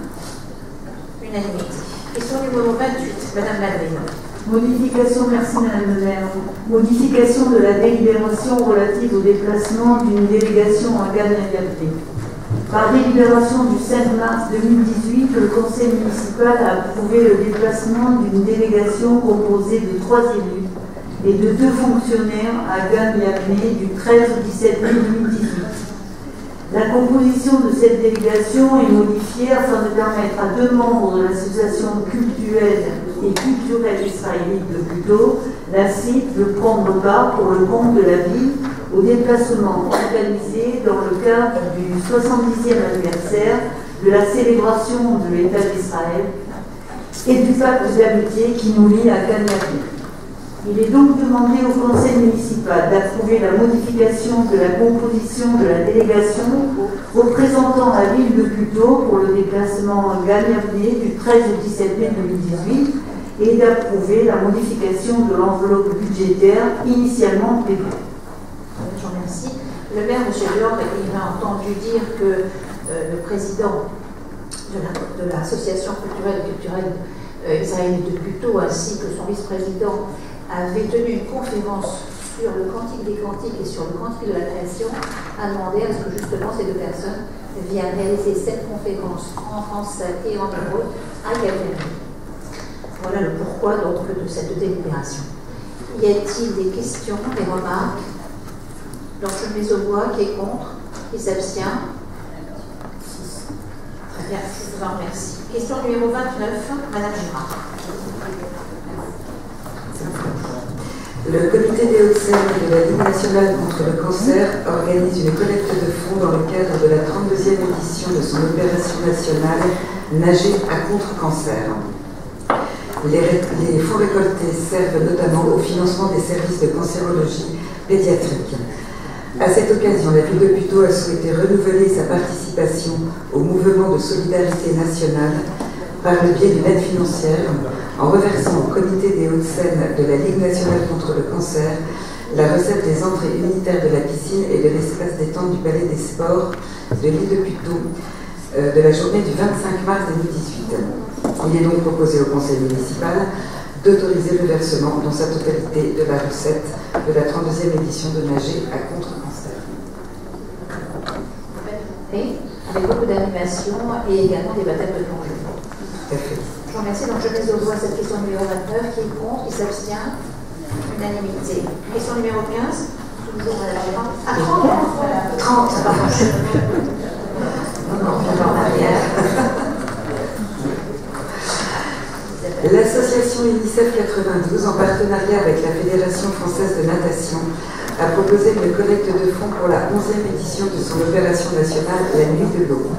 Unanimité. Question numéro 28, Madame Ladrine. Modification, merci Madame le maire. Modification de la délibération relative au déplacement d'une délégation en Cannes-Liberté. Par délibération du 5 mars 2018, le conseil municipal a approuvé le déplacement d'une délégation composée de 3 élus et de 2 fonctionnaires à Cannes-Liberté du 13 au 17 mai 2018. La composition de cette délégation est modifiée afin de permettre à 2 membres de l'association culturelle et culturelle israélite de Puteaux, la CIP, de prendre part pour le compte de la ville au déplacement organisé dans le cadre du 70e anniversaire de la célébration de l'État d'Israël et du pacte d'amitié qui nous lie à Cannes-Liberté. Il est donc demandé au conseil municipal d'approuver la modification de la composition de la délégation représentant la ville de Puteaux pour le déplacement en Cannes-Liberté du 13 au 17 mai 2018 et d'approuver la modification de l'enveloppe budgétaire initialement prévue. Je vous remercie. Le maire, M. Delors, il a entendu dire que le président de l'association culturelle israélienne de Puteaux ainsi que son vice-président avait tenu une conférence sur le cantique des cantiques et sur le cantique de la création, a demandé à ce que justement ces 2 personnes viennent réaliser cette conférence en français et en hébreu à Cannes-Liberté. Voilà le pourquoi donc de cette délibération. Y a-t-il des questions, des remarques? Donc je mets au voix qui est contre, qui s'abstient. Très bien, je vous en remercie. Question numéro 29, Madame Girard. Le comité des Hauts-de-Seine de la Ligue nationale contre le cancer organise une collecte de fonds dans le cadre de la 32e édition de son opération nationale Nager à contre-cancer. Les fonds récoltés servent notamment au financement des services de cancérologie pédiatrique. À cette occasion, la ville de Puteaux a souhaité renouveler sa participation au mouvement de solidarité nationale par le biais d'une aide financière en reversant au comité des Hauts-de-Seine de la Ligue nationale contre le cancer la recette des entrées unitaires de la piscine et de l'espace détente du Palais des Sports de l'île de Puteaux de la journée du 25 mars 2018. Il est donc proposé au conseil municipal d'autoriser le versement dans sa totalité de la recette de la 32e édition de Nager à contre-cancer. Avec beaucoup d'animation et également des baptêmes de plongée. Tout à fait. Je vous remercie. Donc je mets au voie cette question numéro 29. Qui est contre? Qui s'abstient? Unanimité. Question numéro 15. Toujours Madame la 30. 30, pardon. Non, en arrière. L'association UNICEF 92, en partenariat avec la Fédération française de natation, a proposé une collecte de fonds pour la 11e édition de son opération nationale La Nuit de l'eau.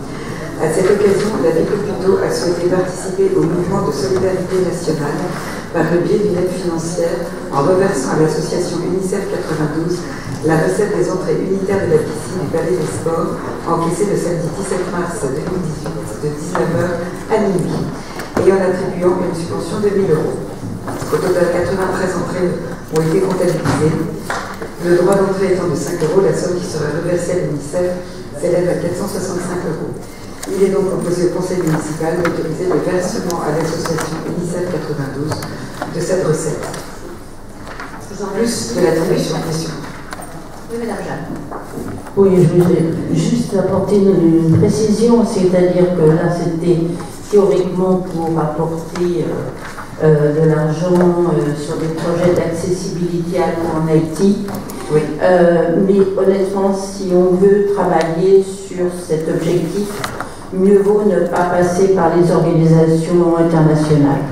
À cette occasion, la ville de Puteaux a souhaité participer au mouvement de solidarité nationale par le biais d'une aide financière en reversant à l'association UNICEF 92 la recette des entrées unitaires de la piscine du Palais des Sports encaissée le samedi 17 mars 2018 de 19h à minuit et en attribuant une subvention de 1 000 €. Au total, 93 entrées ont été comptabilisées. Le droit d'entrée étant de 5 €, la somme qui sera reversée à l'UNICEF s'élève à 465 €. Il est donc proposé au conseil municipal d'autoriser le versement à l'association UNICEF 92 de cette recette, plus de l'attribution en question. Oui, Madame Jeanne. Oui, je voulais juste apporter une précision, c'est-à-dire que là, c'était théoriquement pour apporter de l'argent sur des projets d'accessibilité à l'eau en Haïti. Oui. Mais honnêtement, si on veut travailler sur cet objectif, mieux vaut ne pas passer par les organisations internationales.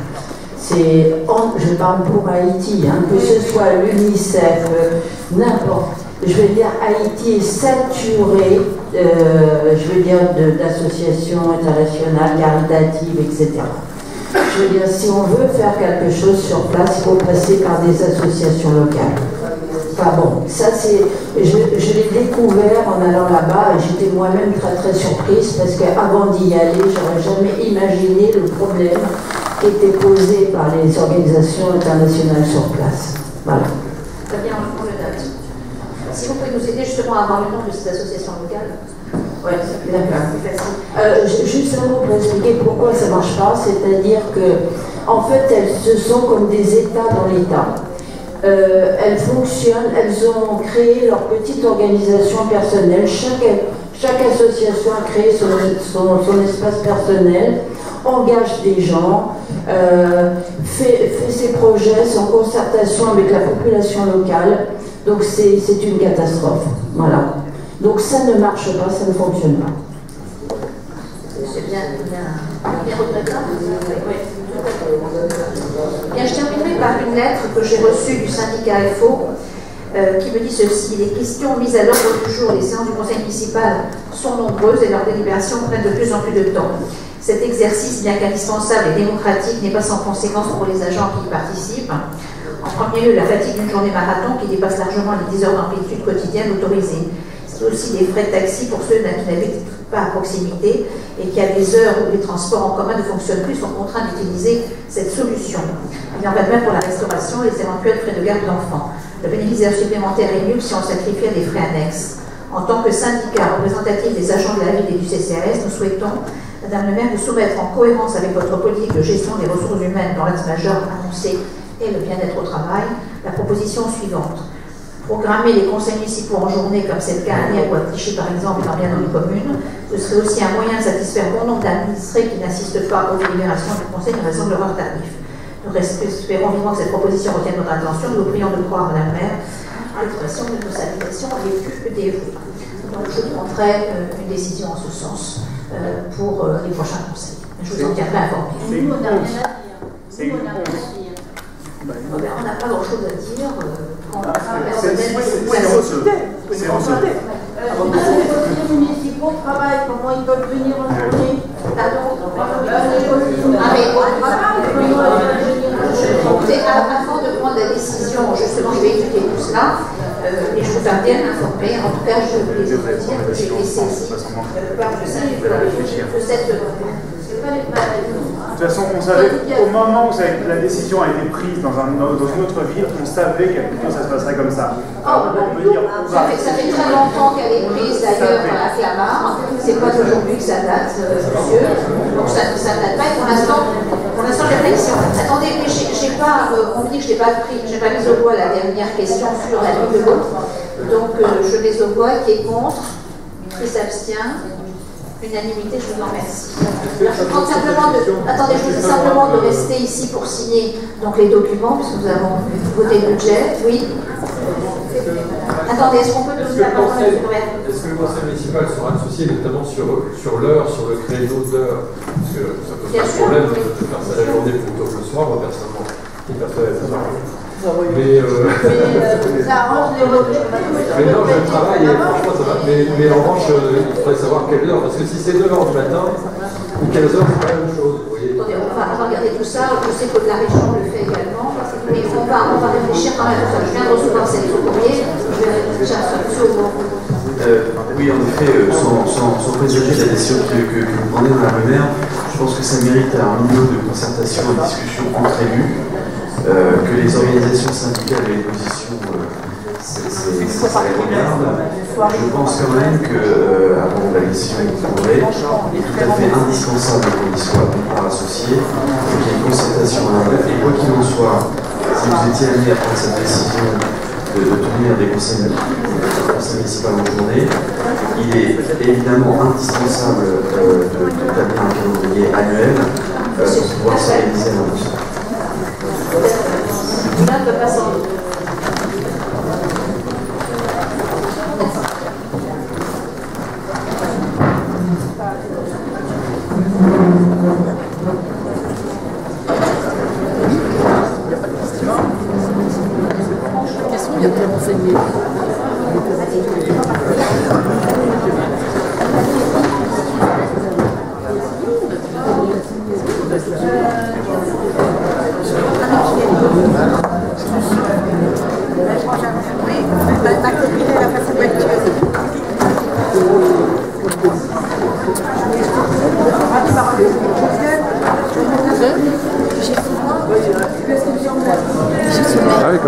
Je parle pour Haïti, hein, que ce soit l'UNICEF, n'importe. Je veux dire, Haïti est saturé, je veux dire, d'associations internationales, caritatives, etc. Je veux dire, si on veut faire quelque chose sur place, il faut passer par des associations locales. Enfin bon, ça c'est, je l'ai découvert en allant là-bas et j'étais moi-même très très surprise parce qu'avant d'y aller, j'aurais jamais imaginé le problème qui était posé par les organisations internationales sur place. Voilà. Très bien, on le date. Si vous pouvez nous aider justement à avoir le nom de cette association locale. Oui, d'accord. Juste un mot pour expliquer pourquoi ça ne marche pas, c'est-à-dire que en fait, elles sont comme des États dans l'État. Elles fonctionnent, elles ont créé leur petite organisation personnelle. Chaque association a créé son espace personnel, engage des gens, fait ses projets en concertation avec la population locale. Donc c'est une catastrophe. Voilà. Donc ça ne marche pas, ça ne fonctionne pas. C'est bien regrettable. Oui. Bien, je terminerai par une lettre que j'ai reçue du syndicat FO qui me dit ceci. Les questions mises à l'ordre du jour, les séances du conseil municipal sont nombreuses et leurs délibérations prennent de plus en plus de temps. Cet exercice, bien qu'indispensable et démocratique, n'est pas sans conséquence pour les agents qui y participent. En premier lieu, la fatigue d'une journée marathon qui dépasse largement les 10 heures d'amplitude quotidienne autorisée. C'est aussi des frais de taxi pour ceux qui n'habitent pas à proximité et qui, à des heures où les transports en commun ne fonctionnent plus, sont contraints d'utiliser cette solution. Il en va de même pour la restauration et les éventuels frais de garde d'enfants. Le bénéfice d'heures supplémentaires est nul si on sacrifie à des frais annexes. En tant que syndicat représentatif des agents de la ville et du CCRS, nous souhaitons, Madame le maire, vous soumettre en cohérence avec votre politique de gestion des ressources humaines dont l'axe majeur annoncé est le bien-être au travail, la proposition suivante. Programmer les conseils municipaux en journée, comme c'est le cas à Nières ou à Clichy par exemple, dans bien d'autres communes, ce serait aussi un moyen de satisfaire bon nombre d'administrés qui n'assistent pas aux délibérations du conseil en raison de leur tarif. Nous espérons vivement que cette proposition retienne notre attention. Nous vous prions de croire, Madame la maire, à l'expression de nos salutations les plus dévouées. Donc je prendrai une décision en ce sens pour les prochains conseils. Je vous en tiendrai informé. Nous, on n'a rien à dire. Nous, on n'a rien à dire. On n'a pas grand-chose à dire. Les municipaux travaillent, comment ils peuvent venir en journée? Avant de prendre la décision, justement, je vais étudier tout cela et je vous tiens bien informé. En tout je voulais vous dire que j'ai été saisie de cette... De toute façon, on savait, au moment où la décision a été prise dans une autre ville, on savait que ça se passerait comme ça. Ça fait très longtemps qu'elle est prise d'ailleurs à Clamart. C'est pas d'aujourd'hui que ça date, monsieur. Donc ça ne date pas. Et pour l'instant, réflexion. Attendez, mais j'ai pas, on me dit que je n'ai pas mis au voie la dernière question sur la vie de l'autre. Donc je mets au voie qui est contre, qui s'abstient. Unanimité, je vous en remercie. Je vous demande simplement attendez, je vous dis simplement de rester ici pour signer donc, les documents, puisque nous avons voté le budget. Oui. Attendez, est-ce qu'on peut donner la parole? Est-ce que le conseil municipal sera associé notamment sur l'heure, sur le créneau d'heure? Parce que ça peut faire un problème de faire ça la journée plutôt que le soir. Moi, personnellement, une personne est mais non, je travaille et franchement ça va. Mais en revanche, il faudrait savoir quelle heure, parce que si c'est 9h du matin ou 15h, c'est pas la même chose. Vous voyez. Attendez, on va regarder tout ça. Je sais que la région le fait également, mais on va réfléchir quand même. Je viens de recevoir cette courrier, je vais réfléchir à ce oui, en effet, sans préjuger de la décision que vous prenez dans la rumeur, je pense que ça mérite un minimum de concertation et de discussion entre élus. Que les organisations syndicales et les positions ça les regarde. Je pense quand même qu'avant la décision est tombée, il est tout à fait indispensable qu'on y soit par associé, qu'il y ait une concertation à la et quoi qu'il en soit, si vous étiez amené à prendre cette décision de tenir des conseils municipaux en journée, il est évidemment indispensable d'établir un calendrier annuel pour pouvoir s'organiser à l'avance. Là, ne peut pas s'en doute. Il y a bien renseigné. Ah, d'accord.